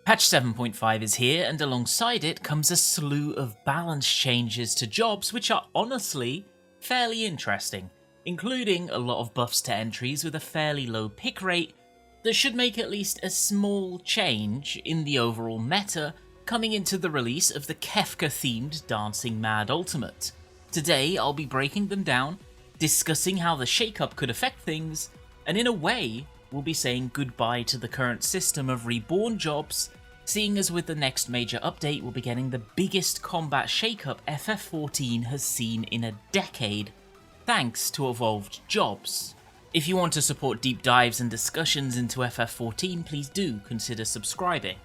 Patch 7.5 is here, and alongside it comes a slew of balance changes to jobs which are honestly fairly interesting, including a lot of buffs to entries with a fairly low pick rate that should make at least a small change in the overall meta coming into the release of the Kefka-themed Dancing Mad Ultimate. Today I'll be breaking them down, discussing how the shakeup could affect things, and in a way, we'll be saying goodbye to the current system of reborn jobs, seeing as with the next major update we'll be getting the biggest combat shakeup FF14 has seen in a decade, thanks to evolved jobs. If you want to support deep dives and discussions into FF14, please do consider subscribing.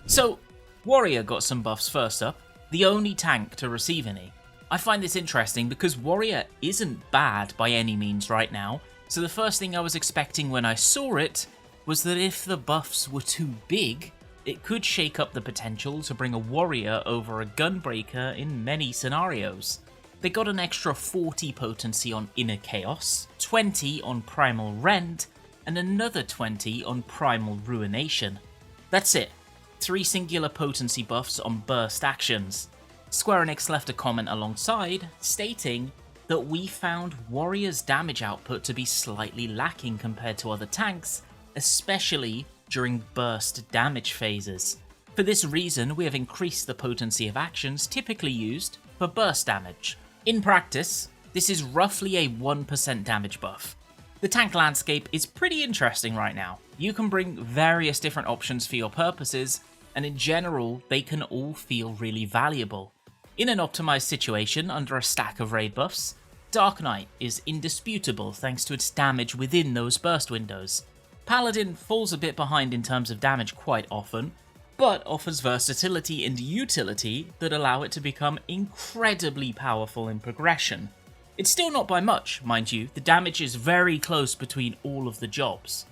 So, Warrior got some buffs first up, the only tank to receive any. I find this interesting because Warrior isn't bad by any means right now, so the first thing I was expecting when I saw it was that if the buffs were too big, it could shake up the potential to bring a Warrior over a Gunbreaker in many scenarios. They got an extra 40 potency on Inner Chaos, 20 on Primal Rend, and another 20 on Primal Ruination. That's it, 3 singular potency buffs on burst actions. Square Enix left a comment alongside, stating that we found Warrior's damage output to be slightly lacking compared to other tanks, especially during burst damage phases. For this reason, we have increased the potency of actions typically used for burst damage. In practice, this is roughly a 1% damage buff. The tank landscape is pretty interesting right now. You can bring various different options for your purposes, and in general, they can all feel really valuable. In an optimized situation under a stack of raid buffs, Dark Knight is indisputable thanks to its damage within those burst windows. Paladin falls a bit behind in terms of damage quite often, but offers versatility and utility that allow it to become incredibly powerful in progression. It's still not by much, mind you, the damage is very close between all of the jobs.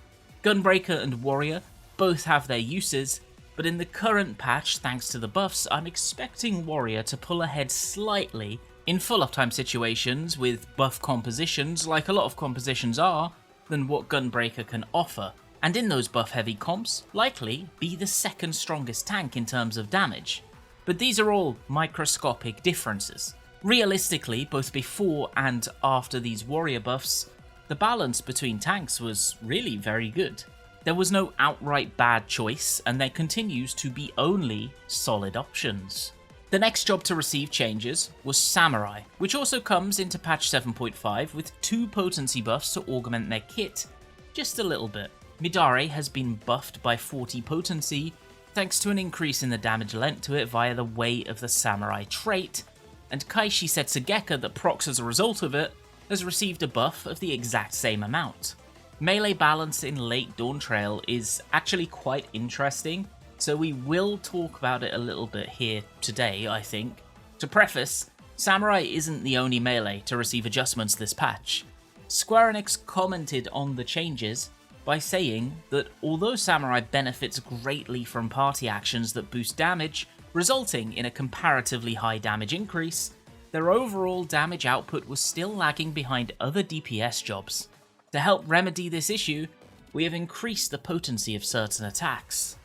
Gunbreaker and Warrior both have their uses, but in the current patch, thanks to the buffs, I'm expecting Warrior to pull ahead slightly in full uptime situations with buff compositions, like a lot of compositions are, than what Gunbreaker can offer, and in those buff heavy comps, likely be the second strongest tank in terms of damage. But these are all microscopic differences. Realistically, both before and after these Warrior buffs, the balance between tanks was really very good. There was no outright bad choice, and there continues to be only solid options. The next job to receive changes was Samurai, which also comes into patch 7.5 with 2 potency buffs to augment their kit just a little bit. Midare has been buffed by 40 potency thanks to an increase in the damage lent to it via the Way of the Samurai trait, and Kaishi Setsugeka that procs as a result of it has received a buff of the exact same amount. Melee balance in late dawntrail is actually quite interesting, so we will talk about it a little bit here today, I think. To preface, Samurai isn't the only melee to receive adjustments this patch. Square Enix commented on the changes by saying that although Samurai benefits greatly from party actions that boost damage, resulting in a comparatively high damage increase, their overall damage output was still lagging behind other DPS jobs. To help remedy this issue, we have increased the potency of certain attacks.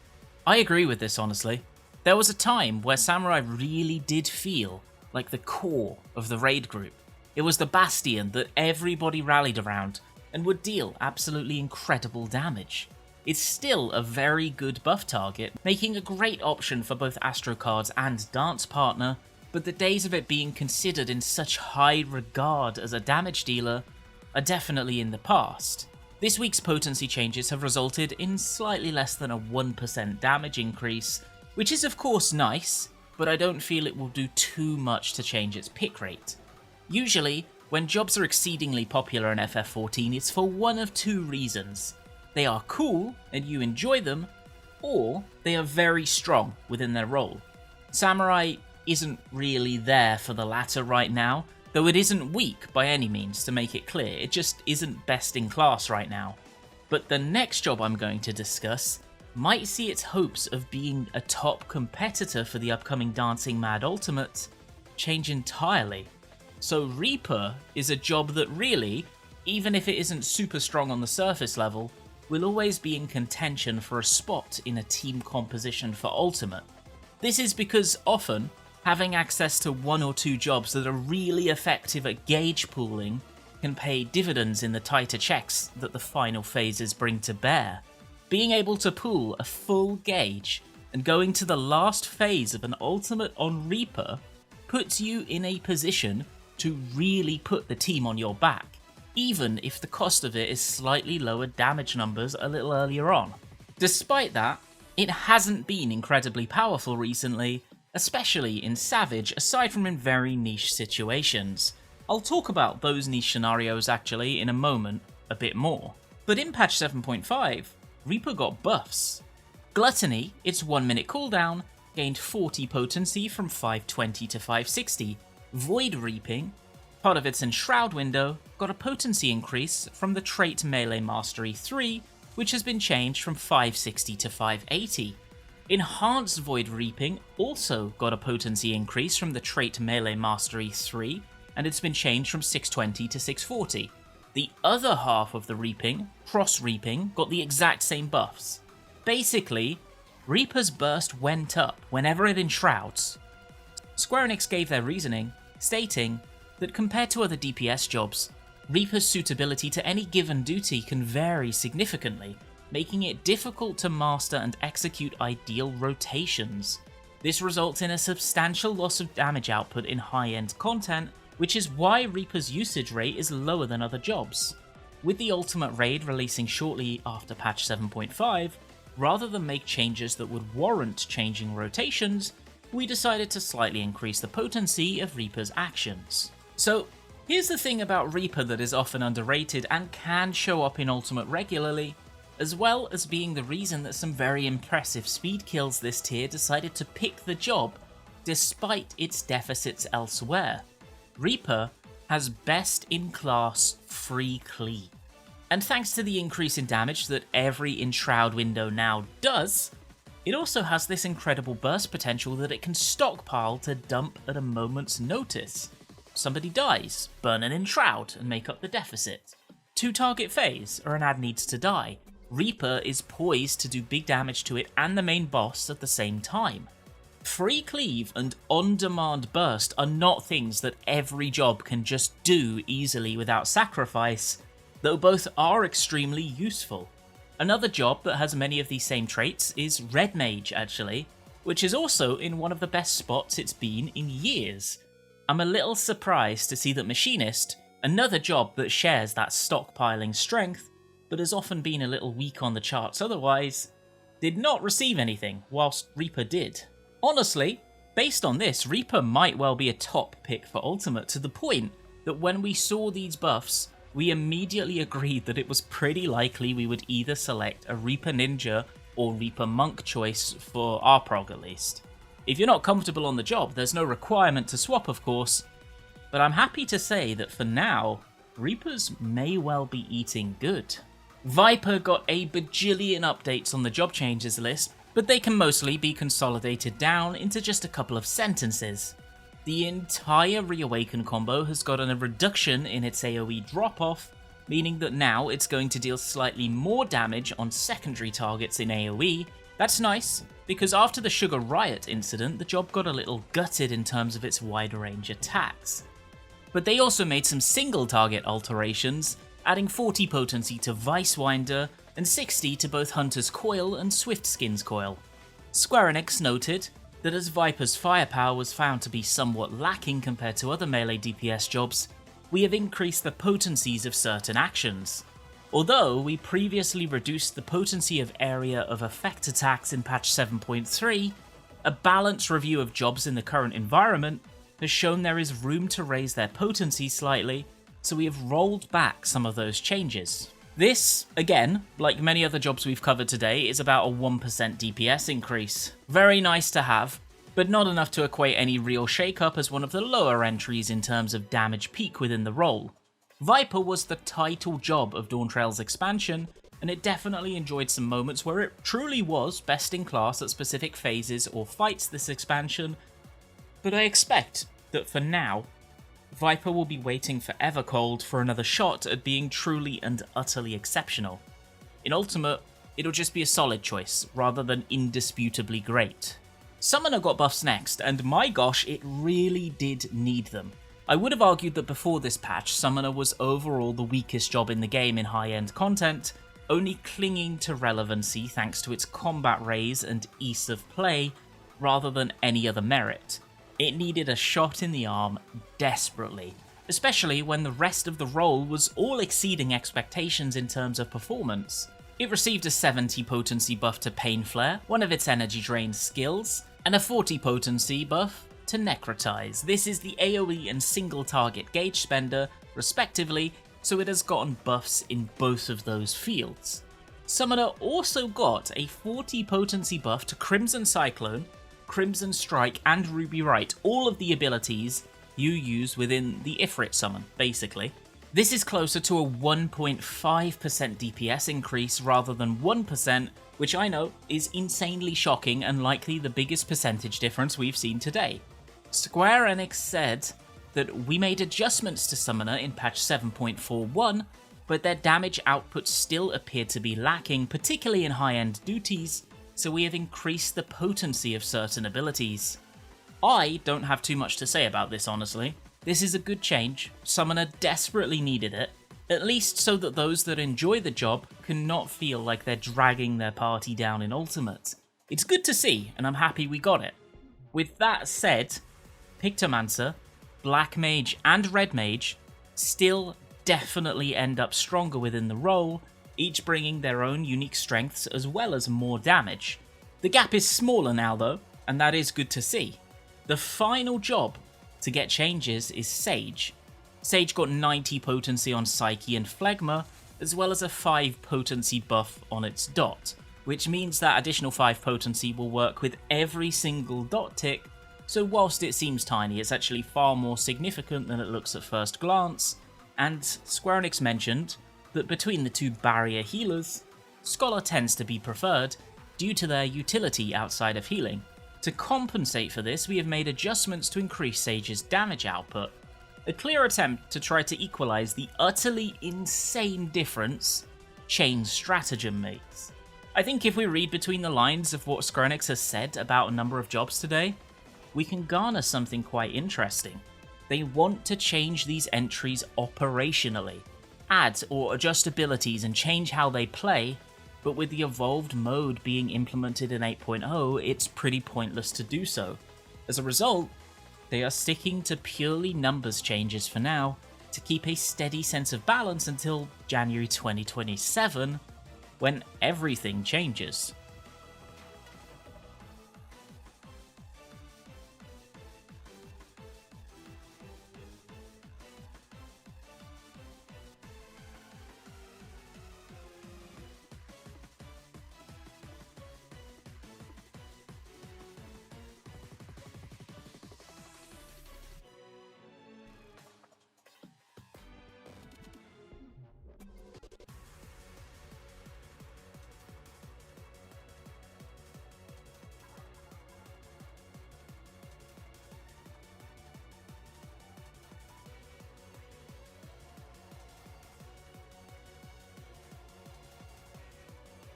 I agree with this, honestly. There was a time where Samurai really did feel like the core of the raid group. It was the bastion that everybody rallied around and would deal absolutely incredible damage. It's still a very good buff target, making a great option for both Astro cards and Dance Partner, but the days of it being considered in such high regard as a damage dealer are definitely in the past. This week's potency changes have resulted in slightly less than a 1% damage increase, which is of course nice, but I don't feel it will do too much to change its pick rate. Usually, when jobs are exceedingly popular in FF14, it's for one of 2 reasons. They are cool and you enjoy them, or they are very strong within their role. Samurai isn't really there for the latter right now, though it isn't weak by any means, to make it clear, it just isn't best in class right now. But the next job I'm going to discuss might see its hopes of being a top competitor for the upcoming Dancing Mad Ultimate change entirely. So Reaper is a job that really, even if it isn't super strong on the surface level, will always be in contention for a spot in a team composition for Ultimate. This is because often, having access to one or two jobs that are really effective at gauge pooling can pay dividends in the tighter checks that the final phases bring to bear. Being able to pool a full gauge and going to the last phase of an Ultimate on Reaper puts you in a position to really put the team on your back, even if the cost of it is slightly lower damage numbers a little earlier on. Despite that, it hasn't been incredibly powerful recently, especially in Savage, aside from in very niche situations. I'll talk about those niche scenarios actually in a moment a bit more. But in patch 7.5, Reaper got buffs. Gluttony, its 1 minute cooldown, gained 40 potency from 520 to 560. Void Reaping, part of its Enshroud window, got a potency increase from the trait Melee Mastery 3, which has been changed from 560 to 580. Enhanced Void Reaping also got a potency increase from the trait Melee Mastery 3, and it's been changed from 620 to 640. The other half of the Reaping, Cross Reaping, got the exact same buffs. Basically, Reaper's burst went up whenever it enshrouds. Square Enix gave their reasoning, stating that compared to other DPS jobs, Reaper's suitability to any given duty can vary significantly, making it difficult to master and execute ideal rotations. This results in a substantial loss of damage output in high-end content, which is why Reaper's usage rate is lower than other jobs. With the Ultimate Raid releasing shortly after patch 7.5, rather than make changes that would warrant changing rotations, we decided to slightly increase the potency of Reaper's actions. So, here's the thing about Reaper that is often underrated and can show up in Ultimate regularly, as well as being the reason that some very impressive speed kills this tier decided to pick the job despite its deficits elsewhere. Reaper has best-in-class free cleave. And thanks to the increase in damage that every Enshroud window now does, it also has this incredible burst potential that it can stockpile to dump at a moment's notice. Somebody dies, burn an Enshroud and make up the deficit. 2-target phase, or an ad needs to die. Reaper is poised to do big damage to it and the main boss at the same time. Free cleave and on-demand burst are not things that every job can just do easily without sacrifice, though both are extremely useful. Another job that has many of these same traits is Red Mage actually, which is also in one of the best spots it's been in years. I'm a little surprised to see that Machinist, another job that shares that stockpiling strength, but has often been a little weak on the charts otherwise, did not receive anything, whilst Reaper did. Honestly, based on this, Reaper might well be a top pick for Ultimate, to the point that when we saw these buffs, we immediately agreed that it was pretty likely we would either select a Reaper Ninja or Reaper Monk choice for our prog at least. If you're not comfortable on the job, there's no requirement to swap of course, but I'm happy to say that for now, Reapers may well be eating good. Viper got a bajillion updates on the job changes list, but they can mostly be consolidated down into just a couple of sentences. The entire Reawaken combo has gotten a reduction in its AoE drop-off, meaning that now it's going to deal slightly more damage on secondary targets in AoE. That's nice, because after the Sugar Riot incident, the job got a little gutted in terms of its wide range attacks. But they also made some single target alterations, adding 40 potency to Vice Winder, and 60 to both Hunter's Coil and Swiftskin's Coil. Square Enix noted that as Viper's firepower was found to be somewhat lacking compared to other melee DPS jobs, we have increased the potencies of certain actions. Although we previously reduced the potency of area of effect attacks in patch 7.3, a balanced review of jobs in the current environment has shown there is room to raise their potency slightly, so we have rolled back some of those changes. This, again, like many other jobs we've covered today, is about a 1% DPS increase. Very nice to have, but not enough to equate any real shake-up as one of the lower entries in terms of damage peak within the role. Viper was the title job of dawntrail's expansion, and it definitely enjoyed some moments where it truly was best in class at specific phases or fights this expansion, but I expect that for now, Viper will be waiting for Evercold for another shot at being truly and utterly exceptional. In Ultimate, it'll just be a solid choice, rather than indisputably great. Summoner got buffs next, and my gosh, it really did need them. I would have argued that before this patch, Summoner was overall the weakest job in the game in high-end content, only clinging to relevancy thanks to its combat raise and ease of play, rather than any other merit. It needed a shot in the arm desperately, especially when the rest of the role was all exceeding expectations in terms of performance. It received a 70 potency buff to Pain Flare, one of its energy drain skills, and a 40 potency buff to Necrotize. This is the AoE and single target gauge spender, respectively, so it has gotten buffs in both of those fields. Summoner also got a 40 potency buff to Crimson Cyclone, Crimson Strike, and Ruby Right, all of the abilities you use within the Ifrit summon, basically. This is closer to a 1.5% DPS increase rather than 1%, which I know is insanely shocking and likely the biggest percentage difference we've seen today. Square Enix said that we made adjustments to Summoner in patch 7.41, but their damage output still appeared to be lacking, particularly in high-end duties, so we have increased the potency of certain abilities. I don't have too much to say about this, honestly. This is a good change. Summoner desperately needed it, at least so that those that enjoy the job can not feel like they're dragging their party down in Ultimate. It's good to see, and I'm happy we got it. With that said, Pictomancer, Black Mage, and Red Mage still definitely end up stronger within the role, each bringing their own unique strengths as well as more damage. The gap is smaller now though, and that is good to see. The final job to get changes is Sage. Sage got 90 potency on Psyche and Phlegma, as well as a 5 potency buff on its dot, which means that additional 5 potency will work with every single dot tick, so whilst it seems tiny, it's actually far more significant than it looks at first glance, and Square Enix mentioned that between the two barrier healers, Scholar tends to be preferred due to their utility outside of healing. To compensate for this, we have made adjustments to increase Sage's damage output, a clear attempt to try to equalize the utterly insane difference Chain Stratagem makes. I think if we read between the lines of what Square Enix has said about a number of jobs today, we can garner something quite interesting. They want to change these entries operationally, add or adjust abilities and change how they play, but with the evolved mode being implemented in 8.0, it's pretty pointless to do so. As a result, they are sticking to purely numbers changes for now to keep a steady sense of balance until January 2027, when everything changes.